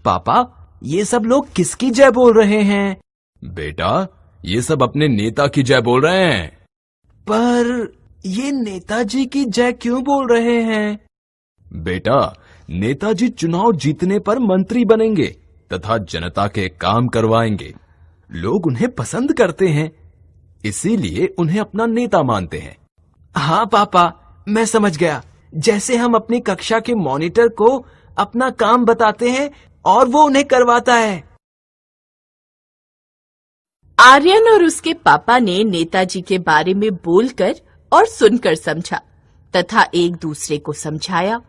पापा, ये सब लोग किसकी जय बोल रहे हैं? बेटा, ये सब अपने नेता की जय बोल रहे हैं। पर ये नेताजी की जय क्यों बोल रहे हैं? बेटा, नेताजी चुनाव जीतने पर मंत्री बनेंगे तथा जनता के काम करवाएंगे। लोग उन्हें पसंद करते हैं, इसीलिए उन्हें अपना नेता मानते हैं। हाँ पापा, मैं समझ गया। जैसे हम अपनी कक्षा के मॉनिटर को अपना काम बताते हैं और वो उन्हें करवाता है। आर्यन और उसके पापा ने नेताजी के बारे में बोलकर और सुनकर समझा तथा एक दूसरे को समझाया।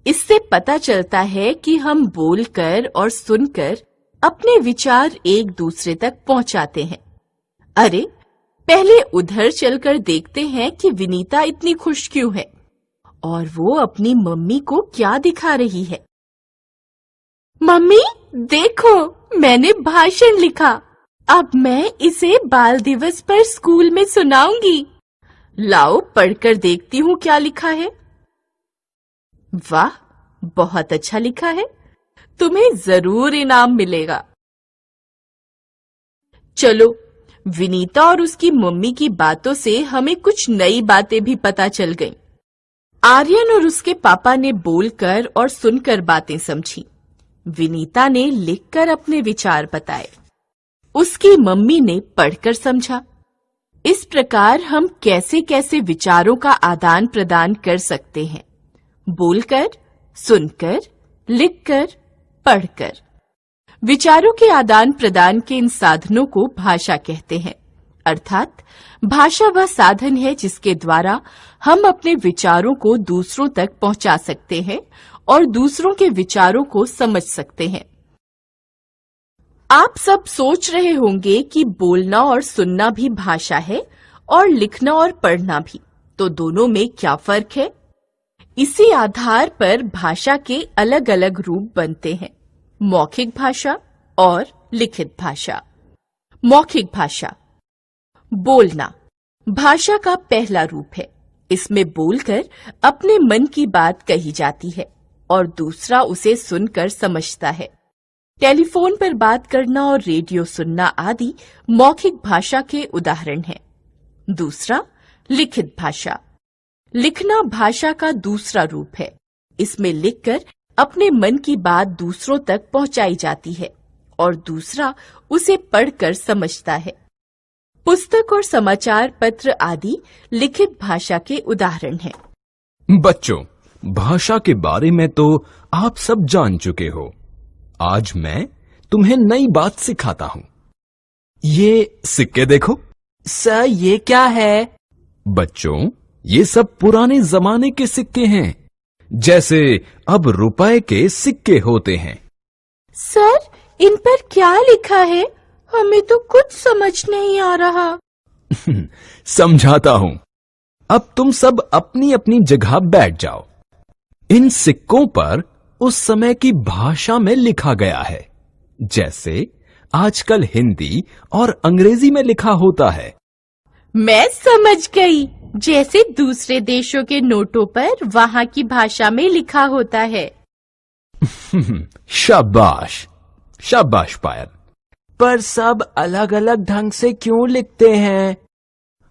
इससे पता चलता है कि हम बोलकर और सुनकर अपने विचार एक दूसरे तक पहुंचाते हैं। अरे, पहले उधर चलकर देखते हैं कि विनीता इतनी खुश क्यों है और वो अपनी मम्मी को क्या दिखा रही है। मम्मी, देखो, मैंने भाषण लिखा। अब मैं इसे बाल दिवस पर स्कूल में सुनाऊंगी। लाओ, पढ़कर देखती हूँ क्या लिखा है। वाह, बहुत अच्छा लिखा है। तुम्हें जरूर इनाम मिलेगा। चलो, विनीता और उसकी मम्मी की बातों से हमें कुछ नई बातें भी पता चल गईं। आर्यन और उसके पापा ने बोलकर और सुनकर बातें समझी। विनीता ने लिखकर अपने विचार बताए। उसकी मम्मी ने पढ़कर समझा। इस प्रकार हम कैसे कैसे विचारों का आदान प्रदान कर सकते हैं, बोलकर, सुनकर, लिखकर, पढ़कर। विचारों के आदान प्रदान के इन साधनों को भाषा कहते हैं। अर्थात भाषा वह साधन है जिसके द्वारा हम अपने विचारों को दूसरों तक पहुंचा सकते हैं और दूसरों के विचारों को समझ सकते हैं। आप सब सोच रहे होंगे कि बोलना और सुनना भी भाषा है और लिखना और पढ़ना भी, तो दोनों में क्या फर्क है? इसी आधार पर भाषा के अलग अलग रूप बनते हैं, मौखिक भाषा और लिखित भाषा। मौखिक भाषा, बोलना, भाषा का पहला रूप है। इसमें बोलकर अपने मन की बात कही जाती है और दूसरा उसे सुनकर समझता है। टेलीफोन पर बात करना और रेडियो सुनना आदि मौखिक भाषा के उदाहरण हैं। दूसरा, लिखित भाषा। लिखना भाषा का दूसरा रूप है। इसमें लिखकर अपने मन की बात दूसरों तक पहुंचाई जाती है और दूसरा उसे पढ़कर समझता है। पुस्तक और समाचार पत्र आदि लिखित भाषा के उदाहरण हैं। बच्चों, भाषा के बारे में तो आप सब जान चुके हो। आज मैं तुम्हें नई बात सिखाता हूँ। ये सिक्के देखो। सर, ये क्या है? बच्चों, ये सब पुराने जमाने के सिक्के हैं, जैसे अब रुपए के सिक्के होते हैं। सर, इन पर क्या लिखा है? हमें तो कुछ समझ नहीं आ रहा। समझाता हूं। अब तुम सब अपनी अपनी जगह बैठ जाओ। इन सिक्कों पर उस समय की भाषा में लिखा गया है, जैसे आजकल हिंदी और अंग्रेजी में लिखा होता है। मैं समझ गई, जैसे दूसरे देशों के नोटों पर वहां की भाषा में लिखा होता है। शाबाश, शाबाश पायल। पर सब अलग अलग ढंग से क्यों लिखते हैं?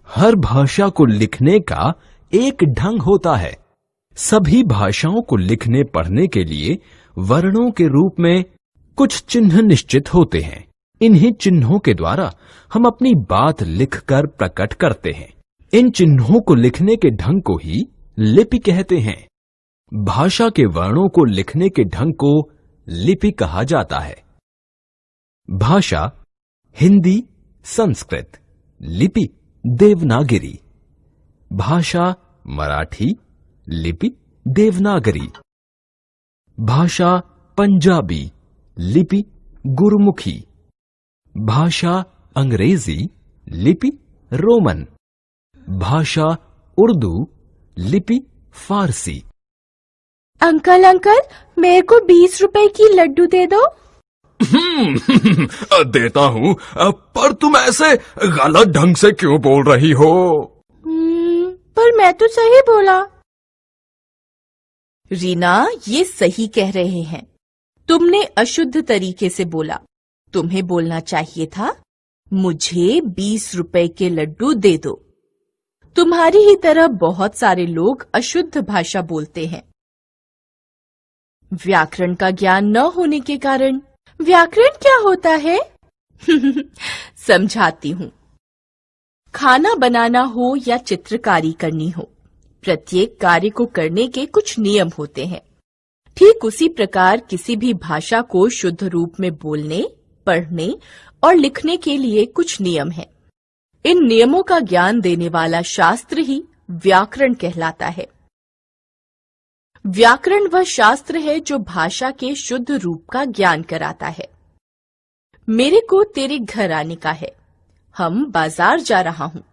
हर भाषा को लिखने का एक ढंग होता है। सभी भाषाओं को लिखने पढ़ने के लिए वर्णों के रूप में कुछ चिन्ह निश्चित होते हैं। इन्हीं चिन्हों के द्वारा हम अपनी बात लिखकर प्रकट करते हैं। इन चिन्हों को लिखने के ढंग को ही लिपि कहते हैं। भाषा के वर्णों को लिखने के ढंग को लिपि कहा जाता है। भाषा हिंदी, संस्कृत, लिपि देवनागरी। भाषा मराठी, लिपि देवनागरी। भाषा पंजाबी, लिपि गुरुमुखी। भाषा अंग्रेजी, लिपि रोमन। भाषा उर्दू, लिपि फारसी। अंकल, मेरे को 20 रुपए की लड्डू दे दो। देता हूँ, पर तुम ऐसे गलत ढंग से क्यों बोल रही हो? पर मैं तो सही बोला। रीना, ये सही कह रहे हैं। तुमने अशुद्ध तरीके से बोला। तुम्हें बोलना चाहिए था, मुझे 20 रुपए के लड्डू दे दो। तुम्हारी ही तरह बहुत सारे लोग अशुद्ध भाषा बोलते हैं। व्याकरण का ज्ञान न होने के कारण। व्याकरण क्या होता है? समझाती हूँ। खाना बनाना हो या चित्रकारी करनी हो, प्रत्येक कार्य को करने के कुछ नियम होते हैं। ठीक उसी प्रकार किसी भी भाषा को शुद्ध रूप में बोलने, पढ़ने और लिखने के लिए कुछ नियम हैं। इन नियमों का ज्ञान देने वाला शास्त्र ही व्याकरण कहलाता है। व्याकरण वह शास्त्र है जो भाषा के शुद्ध रूप का ज्ञान कराता है। मेरे को तेरे घर आने का है। हम बाजार जा रहा हूँ।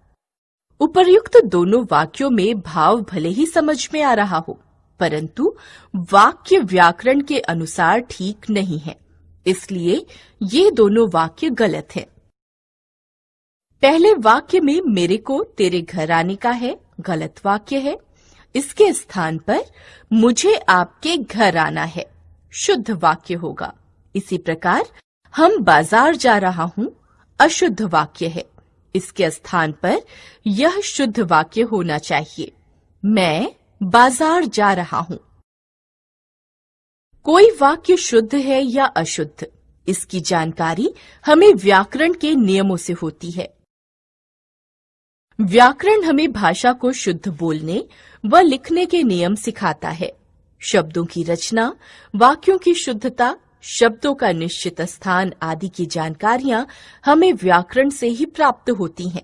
उपर्युक्त दोनों वाक्यों में भाव भले ही समझ में आ रहा हो, परंतु वाक्य व्याकरण के अनुसार ठीक नहीं है, इसलिए ये दोनों वाक्य गलत हैं। पहले वाक्य में मेरे को तेरे घर आने का है गलत वाक्य है। इसके स्थान पर मुझे आपके घर आना है शुद्ध वाक्य होगा। इसी प्रकार हम बाजार जा रहा हूँ अशुद्ध वाक्य है। इसके स्थान पर यह शुद्ध वाक्य होना चाहिए, मैं बाजार जा रहा हूँ। कोई वाक्य शुद्ध है या अशुद्ध, इसकी जानकारी हमें व्याकरण के नियमों से होती है। व्याकरण हमें भाषा को शुद्ध बोलने व लिखने के नियम सिखाता है। शब्दों की रचना, वाक्यों की शुद्धता, शब्दों का निश्चित स्थान आदि की जानकारियां हमें व्याकरण से ही प्राप्त होती हैं।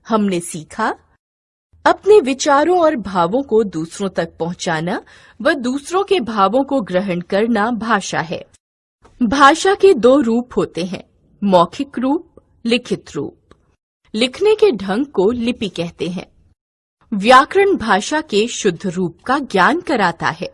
हमने सीखा, अपने विचारों और भावों को दूसरों तक पहुंचाना व दूसरों के भावों को ग्रहण करना भाषा है। भाषा के 2 रूप होते हैं, मौखिक रूप, लिखित रूप। लिखने के ढंग को लिपि कहते हैं। व्याकरण भाषा के शुद्ध रूप का ज्ञान कराता है।